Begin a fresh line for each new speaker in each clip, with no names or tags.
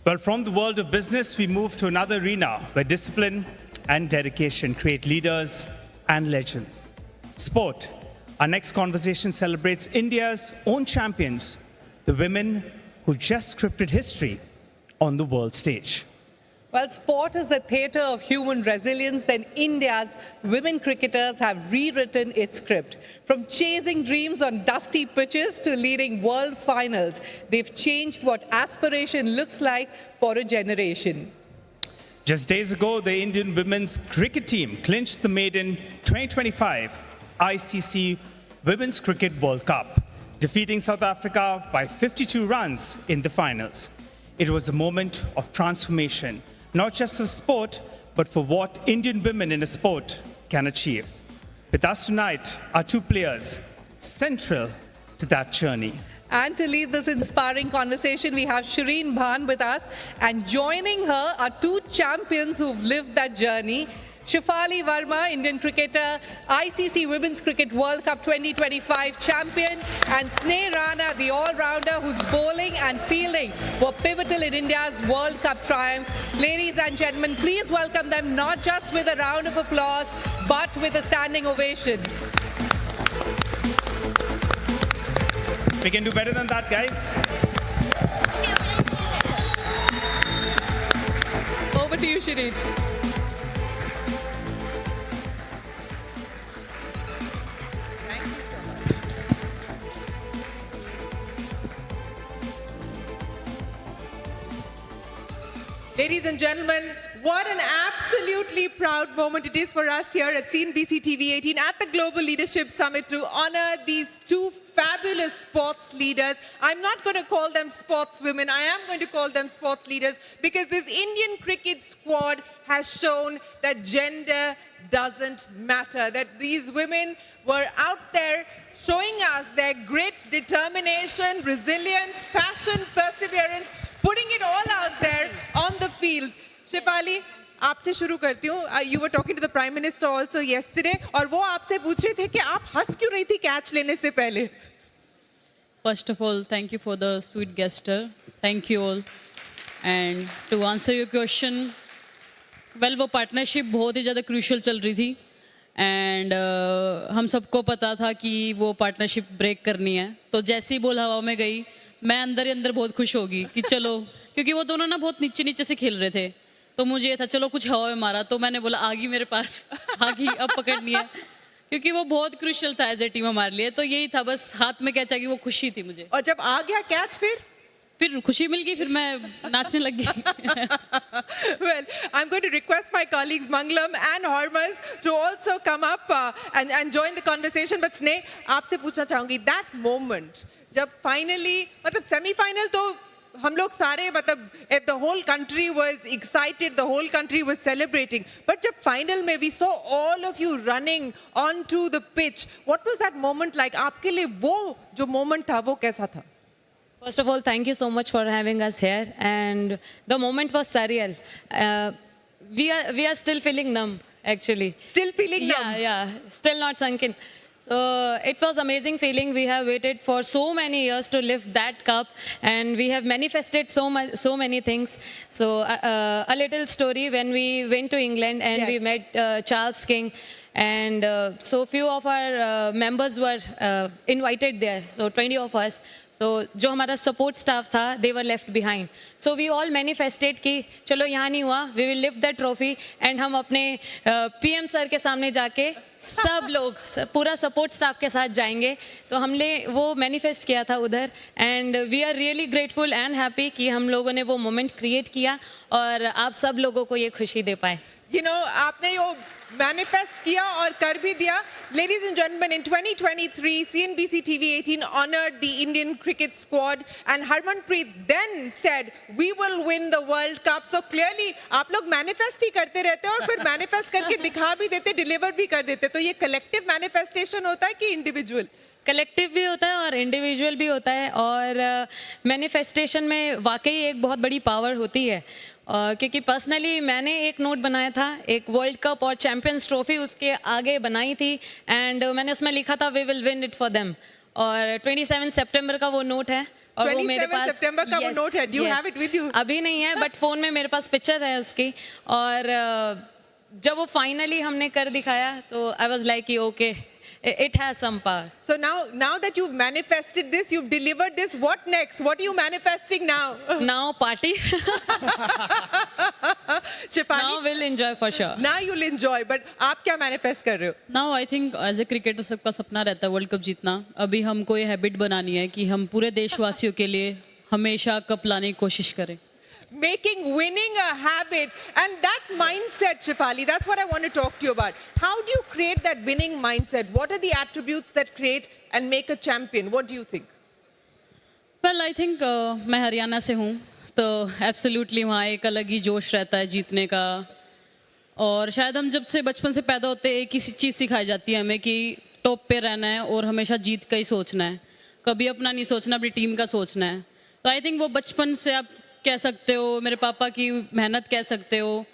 Well, from the world of business, we move to another arena where discipline and dedication create leaders and legends. Sport. Our next conversation celebrates India's own champions, the women who just scripted history on the world stage.
Well, sport is the theatre of human resilience, then India's women cricketers have rewritten its script. From chasing dreams on dusty pitches to leading world finals, they've changed what aspiration looks like for a generation.
Just days ago, the Indian women's cricket team clinched the maiden 2025 ICC Women's Cricket World Cup, defeating South Africa by 52 runs in the finals. It was a moment of transformation, not just for sport, but for what Indian women in a sport can achieve. With us tonight are two players central to that journey.
And to lead this inspiring conversation, we have Shireen Bhan with us. And joining her are two champions who've lived that journey. Shefali Verma, Indian cricketer, ICC Women's Cricket World Cup 2025 champion, and Sneh Rana, the all-rounder whose bowling and fielding were pivotal in India's World Cup triumph. Ladies and gentlemen, please welcome them not just with a round of applause, but with a standing ovation.
We can do better than that, guys.
Over to you, Shireen.
Ladies and gentlemen, what an absolutely proud moment it is for us here at CNBC TV 18 at the Global Leadership Summit to honor these two fabulous sports leaders. I'm not going to call them sportswomen. I am going to call them sports leaders because this Indian cricket squad has shown that gender doesn't matter, that these women were out there showing us their grit, determination, resilience, passion, perseverance, putting it all out there on the field. Shefali, आपसे शुरू करती हूँ. You were talking to the Prime Minister also yesterday, और वो आपसे पूछ रहे थे कि आप हंस क्यों रही थी कैच लेने से पहले?
First of all, thank you for the sweet gesture. Thank you all. And to answer your question, well, वो partnership बहुत ही ज़्यादा crucial चल रही थी. And हम सबको पता था कि वो partnership break करनी है. तो जैसी बॉल हवा में गई, मैं अंदर ही अंदर बहुत खुश होगी कि चलो, क्योंकि वो दोनों ना बहुत नीचे नीचे से खेल रहे थे. तो मुझे ये था चलो कुछ हवा में मारा, तो मैंने बोला आ गई मेरे पास, आ गई अब पकड़नी है, क्योंकि वो बहुत क्रूशियल था एज ए टीम हमारे लिए. तो यही था, बस हाथ में कैच आ गई, वो खुशी थी मुझे.
और जब आ गया कैच
फिर खुशी मिल गई, फिर मैं नाचने लग गई.
Well, I'm going to request my colleagues Mangalam and Hormuz to also come up and join the conversation. But Sneh, आपसे पूछना चाहूँगी that moment जब finally, मतलब semi-final तो हम लोग सारे मतलब if the whole country was excited, the whole country was celebrating. But जब final में we saw all of you running onto the pitch, what was that moment like? आपके लिए वो जो moment था वो कैसा था?
First of all, thank you so much for having us here. And the moment was surreal. We are still feeling numb, actually.
Still feeling numb?
Yeah, still not sunk in. So it was amazing feeling. We have waited for so many years to lift that cup, and we have manifested so many things. So a little story: when we went to England and we met Charles King, and so few of our members were invited there. So 20 of us. So जो हमारा support staff था, they were left behind. So we all manifested कि चलो यहाँ नहीं हुआ, we will lift that trophy, and हम अपने PM सर के सामने जाके सब लोग पूरा support staff के साथ जाएंगे. तो हमने वो manifest किया था उधर, and we are really grateful and happy कि हम लोगों ने वो moment create किया और आप सब लोगों को ये खुशी दे पाए.
You know, आपने वो manifest किया और कर भी दिया. Ladies and gentlemen, in 2023, CNBC TV 18 honored the Indian cricket squad, and Harmanpreet then said, "We will win the World Cup." So clearly, आप लोग manifest ही करते रहते और फिर manifest करके दिखा भी देते, deliver भी कर देते. तो ये collective manifestation होता है कि individual?
कलेक्टिव भी होता है और इंडिविजुअल भी होता है, और मैनिफेस्टेशन में वाकई एक बहुत बड़ी पावर होती है. क्योंकि पर्सनली मैंने एक नोट बनाया था, एक वर्ल्ड कप और चैंपियंस ट्रॉफी उसके आगे बनाई थी, एंड मैंने उसमें लिखा था we will win it for them. और 27 सितंबर का वो नोट है. और वो
27
मेरे पास
सितंबर का वो
Yes,
note है. Do you
yes.
have it with you?
अभी नहीं है बट फोन में मेरे पास पिक्चर है उसकी और जब वो फाइनली हमने कर दिखाया तो आई वाज लाइक कि okay it has some power.
So now that you've manifested this, you've delivered this, what next? What are you manifesting now?
Now party.
Shefali,
now will enjoy for sure.
now you'll enjoy, but आप क्या manifest कर रहे हो?
Now I think as a cricketer सबका सपना रहता है world cup जीतना. अभी हमको ये हैबिट बनानी है कि हम पूरे देशवासियों के लिए हमेशा कप लाने की कोशिश करें.
Making winning a habit, and that mindset, Shefali, that's what I want to talk to you about. How do you create that winning mindset? What are the attributes that create and make a champion? What do you think?
Well I think मैं हरियाणा से हूँ तो absolutely वहाँ एक अलग ही जोश रहता है जीतने का. और शायद हम जब से बचपन से पैदा होते हैं एक ही चीज़ सिखाई जाती है हमें कि टॉप पे रहना है और हमेशा जीत का ही सोचना है, कभी अपना नहीं सोचना, अपनी टीम का सोचना है. तो आई थिंक वो बचपन से आप कह सकते हो, मेरे पापा की मेहनत कह सकते हो.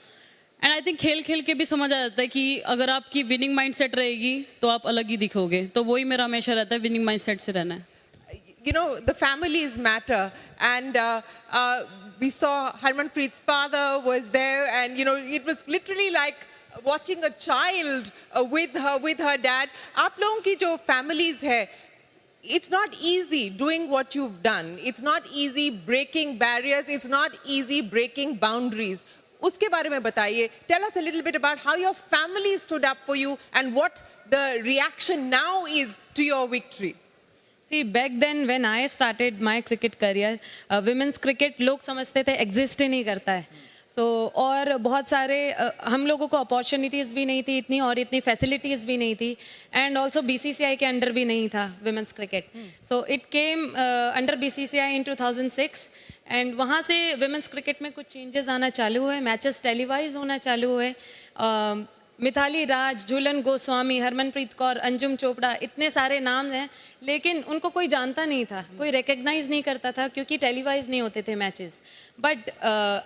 एंड आई थिंक खेल खेल के भी समझ आ जाता है कि अगर आपकी विनिंग माइंडसेट रहेगी तो आप अलग ही दिखोगे. तो वही मेरा हमेशा रहता है, विनिंग माइंडसेट से रहना है.
You know, the families matter. And we saw Harmanpreet's father was there, and you know, it was literally like watching a child with her dad. आप लोगों की जो families है, it's not easy doing what you've done. It's not easy breaking barriers. It's not easy breaking boundaries. उसके बारे में बताइए. Tell us a little bit about how your family stood up for you and what the reaction now is to your victory.
See, back then when I started my cricket career, women's cricket लोग समझते थे exist ही नहीं करता है. So और बहुत सारे हम लोगों को opportunities भी नहीं थी इतनी और इतनी facilities भी नहीं थी, and also BCCI के अंडर भी नहीं था women's cricket. So it came under BCCI in 2006 and वहाँ से women's cricket में कुछ changes आना चालू हुए, matches televised होना चालू हुए. मिथाली राज, झूलन गोस्वामी, हरमनप्रीत कौर, अंजुम चोपड़ा, इतने सारे नाम हैं, लेकिन उनको कोई जानता नहीं था, कोई रिकग्नाइज नहीं करता था क्योंकि टेलीवाइज नहीं होते थे मैचेस. बट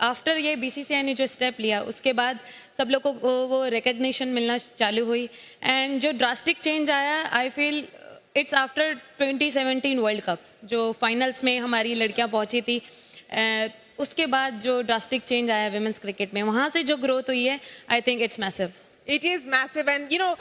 आफ्टर ये बीसीसीआई ने जो स्टेप लिया उसके बाद सब लोगों को वो रिकग्निशन मिलना चालू हुई. एंड जो ड्रास्टिक चेंज आया, I feel it's after 2017 world cup जो फाइनल्स में हमारी लड़कियां पहुंची थी. उसके बाद जो ड्रास्टिक चेंज आया विमेंस क्रिकेट में, वहाँ से जो ग्रोथ हुई है, I think it's massive.
It is massive, and you know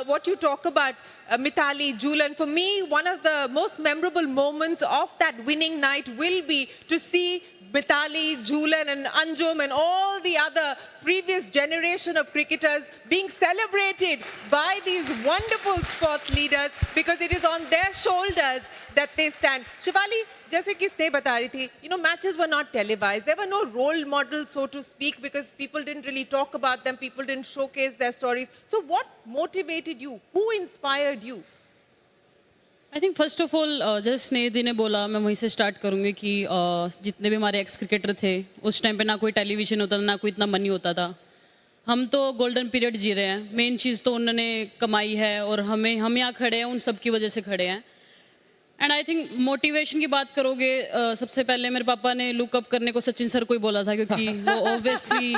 what you talk about, Mithali, Jhulan. For me, one of the most memorable moments of that winning night will be to see Mithali, Jhulan, and Anjum, and all the other previous generation of cricketers being celebrated by these wonderful sports leaders because it is on their shoulders that they stand. Shefali, जैसे कि स्नेह बता रही थी, you know, matches were not televised. There were no role models, so to speak, because people didn't really talk about them. People didn't showcase their stories. So what motivated you? Who inspired you?
I think first of all जैसे स्नेह दी ने बोला, मैं वहीं से start करूँगी कि जितने भी हमारे एक्स क्रिकेटर थे उस टाइम पे ना कोई टेलीविज़न होता था, ना कोई इतना मनी होता था. हम तो गोल्डन पीरियड जी रहे हैं. मेन चीज़ तो उन्होंने कमाई है और हम यहाँ खड़े हैं उन सब की वजह से खड़े हैं. एंड आई थिंक मोटिवेशन की बात करोगे, सबसे पहले मेरे पापा ने लुकअप करने को सचिन सर को ही बोला था क्योंकि वो ऑब्वियसली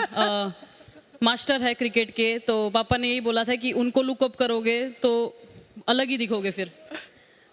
मास्टर है क्रिकेट के. तो पापा ने यही बोला था कि उनको लुकअप करोगे तो अलग ही दिखोगे फिर.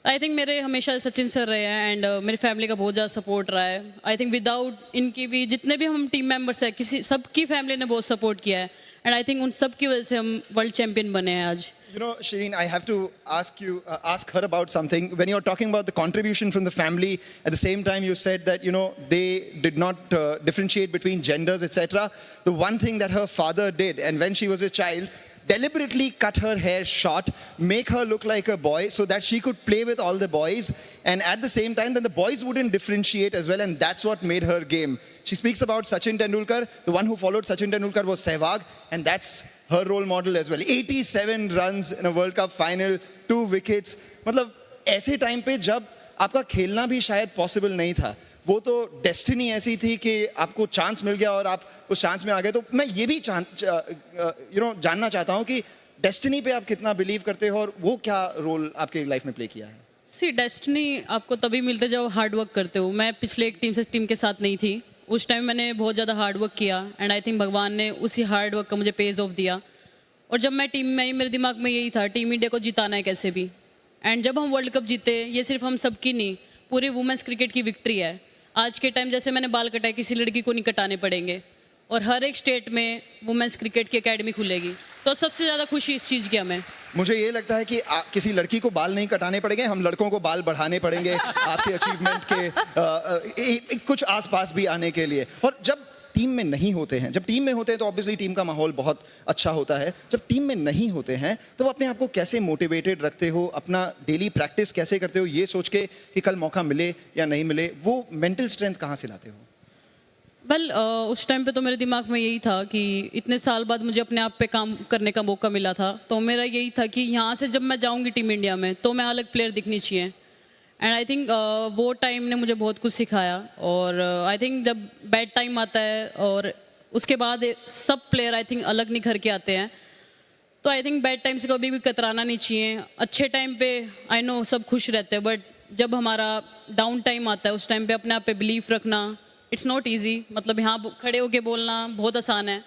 आई थिंक मेरे हमेशा सचिन सर रहे हैं एंड मेरी फैमिली का बहुत ज़्यादा सपोर्ट रहा है. आई थिंक विदाउट इनकी भी जितने भी हम टीम मेंबर्स हैं, किसी सबकी फैमिली ने बहुत सपोर्ट किया है. एंड आई थिंक उन सब की वजह से हम वर्ल्ड चैम्पियन बने हैं आज.
You know, Shireen, I have to ask her about something. When you're talking about the contribution from the family, at the same time you said that, you know, they did not differentiate between genders, etc. The one thing that her father did, and when she was a child, deliberately cut her hair short, make her look like a boy so that she could play with all the boys. And at the same time, then the boys wouldn't differentiate as well, and that's what made her game. She speaks about Sachin Tendulkar. The one who followed Sachin Tendulkar was Sehwag, and that's her role model as well. 87 runs in a World Cup final, 2 wickets. मतलब ऐसे time पे जब आपका खेलना भी शायद possible नहीं था, वो तो डेस्टिनी ऐसी थी कि आपको चांस मिल गया और आप उस चांस में आ गए. तो मैं ये भी जानना चाहता हूँ कि डेस्टिनी पे आप कितना बिलीव करते हो और वो क्या रोल आपके लाइफ में प्ले किया है.
सी डेस्टिनी आपको तभी मिलते है जब हार्ड वर्क करते हो. मैं पिछले एक टीम के साथ नहीं थी. उस टाइम मैंने बहुत ज़्यादा हार्ड वर्क किया एंड आई थिंक भगवान ने उसी हार्ड वर्क का मुझे पेज ऑफ दिया. और जब मैं टीम में आई, मेरे दिमाग में यही था टीम इंडिया को जिताना है कैसे भी. एंड जब हम वर्ल्ड कप जीते, ये सिर्फ हम सबकी नहीं, पूरे वुमेंस क्रिकेट की विक्ट्री है। आज के टाइम जैसे मैंने बाल कटाए, किसी लड़की को नहीं कटाने पड़ेंगे, और हर एक स्टेट में वुमेंस क्रिकेट की एकेडमी खुलेगी, तो सबसे ज़्यादा खुशी इस चीज़ की हमें।
मुझे ये लगता है कि किसी लड़की को बाल नहीं कटाने पड़ेंगे, हम लड़कों को बाल बढ़ाने पड़ेंगे आपके अचीवमेंट के कुछ आसपास भी आने के लिए। और जब टीम में नहीं होते हैं, जब टीम में होते हैं तो ऑब्वियसली टीम का माहौल बहुत अच्छा होता है। जब टीम में नहीं होते हैं तो अपने आप को कैसे मोटिवेटेड रखते हो, अपना डेली प्रैक्टिस कैसे करते हो, ये सोच के कि कल मौका मिले या नहीं मिले, वो मेंटल स्ट्रेंथ कहाँ से लाते हो?
वेल उस टाइम पे तो मेरे दिमाग में यही था कि इतने साल बाद मुझे अपने आप पे काम करने का मौका मिला था, तो मेरा यही था कि यहाँ से जब मैं जाऊँगी टीम इंडिया में तो मैं अलग प्लेयर दिखनी चाहिए। एंड आई थिंक वो टाइम ने मुझे बहुत कुछ सिखाया। और आई थिंक जब बैड टाइम आता है और उसके बाद सब प्लेयर आई थिंक अलग निखर के आते हैं, तो आई थिंक बैड टाइम से कभी भी कतराना नहीं चाहिए। अच्छे टाइम पे आई नो सब खुश रहते हैं, बट जब हमारा डाउन टाइम आता है उस टाइम पे अपने आप पे बिलीफ रखना, इट्स नॉट ईजी। मतलब यहाँ खड़े होके बोलना बहुत आसान है,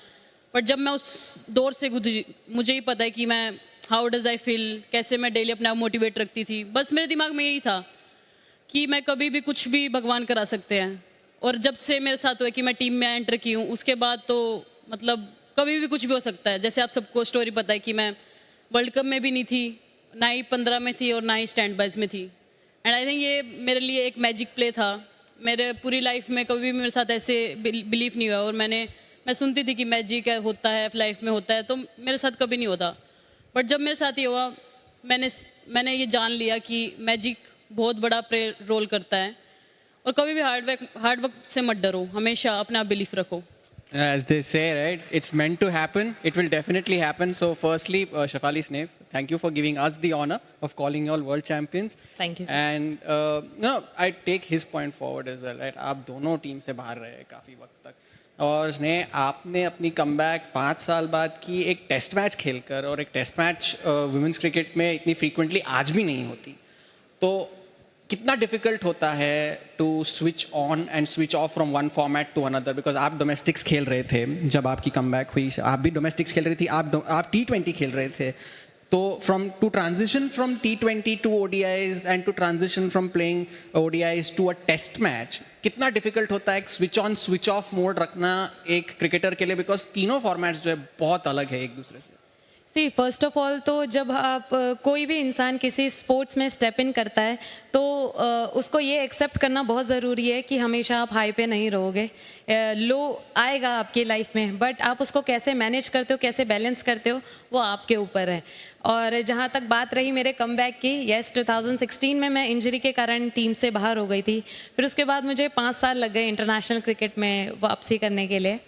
बट जब मैं उस दौर से गुजरी, मुझे ही पता है कि मैं हाउ डज आई फील, कैसे मैं डेली अपने आप मोटिवेट रखती थी। बस मेरे दिमाग में यही था कि मैं कभी भी कुछ भी भगवान करा सकते हैं। और जब से मेरे साथ हुआ कि मैं टीम में एंटर की हूँ, उसके बाद तो मतलब कभी भी कुछ भी हो सकता है। जैसे आप सबको स्टोरी पता है कि मैं वर्ल्ड कप में भी नहीं थी, ना ही 15 में थी और ना ही स्टैंड बाइज में थी। एंड आई थिंक ये मेरे लिए एक मैजिक प्ले था। मेरे पूरी लाइफ में कभी भी मेरे साथ ऐसे बिलीव नहीं हुआ। और मैं सुनती थी कि मैजिक होता है लाइफ में होता है, तो मेरे साथ कभी नहीं होता। बट जब मेरे साथ ये हुआ, मैंने ये जान लिया कि मैजिक बहुत बड़ा रोल करता है। और कभी भी हार्ड वर्क से मत डरो, हमेशा अपने आप बिलीफ रखो।
As they say, right, it's meant to happen. It will definitely happen. So firstly, Shafali Snape, thank you for giving us the honor of calling you all world champions.
Thank you, sir.
And no, I take his point forward as well, right? आप दोनों team से बाहर रहे काफ़ी वक्त तक, और स्नेह आपने अपनी कमबैक 5 साल बाद की एक टेस्ट मैच खेलकर, और एक टेस्ट मैच वुमेंस क्रिकेट में इतनी फ्रीक्वेंटली आज भी नहीं होती, तो कितना डिफिकल्ट होता है to switch on and switch off from one format to another? Because आप डोमेस्टिक्स खेल रहे थे जब आपकी कमबैक हुई, आप भी डोमेस्टिक्स खेल रही थी, आप T20 खेल रहे थे, तो to transition from T20 to ODIs and to transition from playing ODIs to a test match, कितना डिफिकल्ट होता है एक switch on switch off mode रखना एक क्रिकेटर के लिए? बिकॉज तीनों फॉर्मेट्स जो है बहुत अलग है एक दूसरे से।
सी फर्स्ट ऑफ ऑल तो जब आप कोई भी इंसान किसी स्पोर्ट्स में स्टेप इन करता है तो उसको ये एक्सेप्ट करना बहुत ज़रूरी है कि हमेशा आप हाई पे नहीं रहोगे। लो आएगा आपकी लाइफ में, बट आप उसको कैसे मैनेज करते हो, कैसे बैलेंस करते हो, वो आपके ऊपर है। और जहाँ तक बात रही मेरे कमबैक की, यस 2016 में मैं इंजरी के कारण टीम से बाहर हो गई थी। फिर उसके बाद मुझे 5 साल लग गए इंटरनेशनल क्रिकेट में वापसी करने के लिए।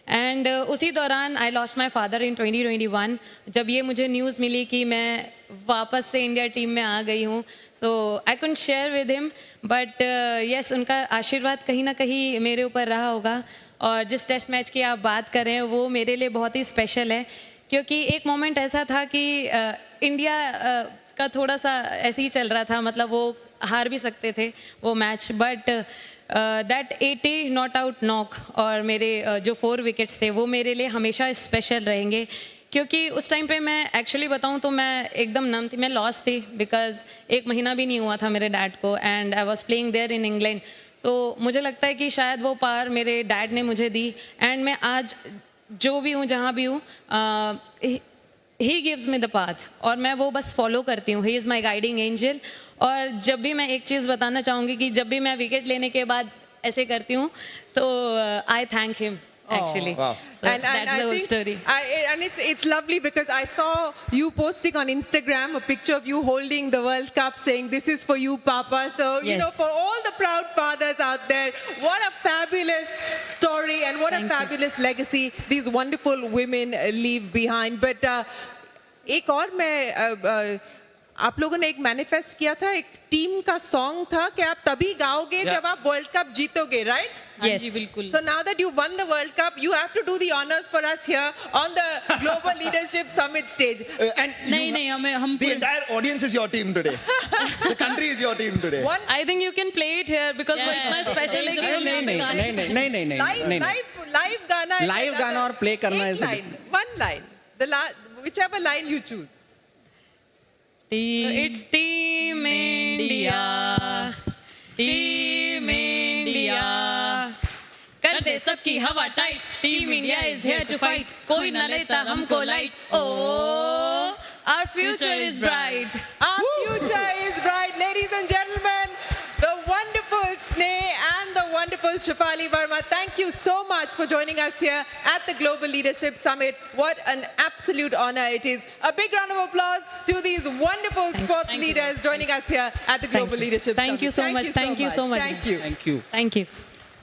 एंड उसी दौरान I lost my father in 2021। जब ये मुझे न्यूज़ मिली कि मैं वापस से इंडिया टीम में आ गई हूँ, so I couldn't share with him, but yes उनका आशीर्वाद कहीं ना कहीं मेरे ऊपर रहा होगा। और जिस टेस्ट मैच की आप बात कर रहे हैं वो मेरे लिए बहुत ही स्पेशल है, क्योंकि एक मोमेंट ऐसा था कि इंडिया का थोड़ा सा ऐसे ही चल रहा था, मतलब वो हार भी सकते थे वो match, but that 80 not out knock और मेरे जो 4 विकेट्स थे वो मेरे लिए हमेशा स्पेशल रहेंगे। क्योंकि उस टाइम पे मैं एक्चुअली बताऊं तो मैं एकदम नम थी, मैं लॉस थी, बिकॉज 1 महीना भी नहीं हुआ था मेरे डैड को, and I was playing there in England. So मुझे लगता है कि शायद वो पार मेरे डैड ने मुझे दी, एंड मैं आज जो भी हूँ जहाँ भी हूँ, he gives me the path, और मैं वो बस फॉलो करती हूँ। He is my guiding angel. और जब भी मैं एक चीज़ बताना चाहूँगी कि जब भी मैं विकेट लेने के बाद ऐसे करती हूँ तो आई thank him actually.
Wow.
So that's the whole story.
And it's lovely because I saw you posting on Instagram a picture of you holding the World Cup saying, "This is for you, Papa." So, you
Yes.
know, for all the proud fathers out there, what a fabulous story and what
Thank
a fabulous legacy these wonderful women leave behind. But एक और मैं आप लोगों ने एक manifest किया था, एक टीम का सॉन्ग था कि आप तभी गाओगे जब आप वर्ल्ड कप जीतोगे, राइट?
Yes.
जी बिल्कुल।
So now that you won the World Cup, you have to do the honors for us here on the Global Leadership Summit stage.
And
नहीं हम
the entire audience is your team today. The country is your team today.
One
I think you can play it here because वो इतना special है कि हम यहाँ पे गाने
live गाना है,
लाइव गाना और प्ले करना
एक
है
line, one line, whichever line you choose.
It's Team India. Team India कर दे सबकी हवा tight team India is here to fight कोई न लेता हमको light oh our future is bright
Our future is bright, ladies and gentlemen. The wonderful Sneh and the wonderful Shefali Verma. Thank you so much for joining us here at the Global Leadership Summit. What an absolute honor it is. A big round of applause to these wonderful sports leaders joining us here at the Global Leadership
Thank
Summit.
you so much. Thank you so much.
Thank you.
Thank you.
Thank you.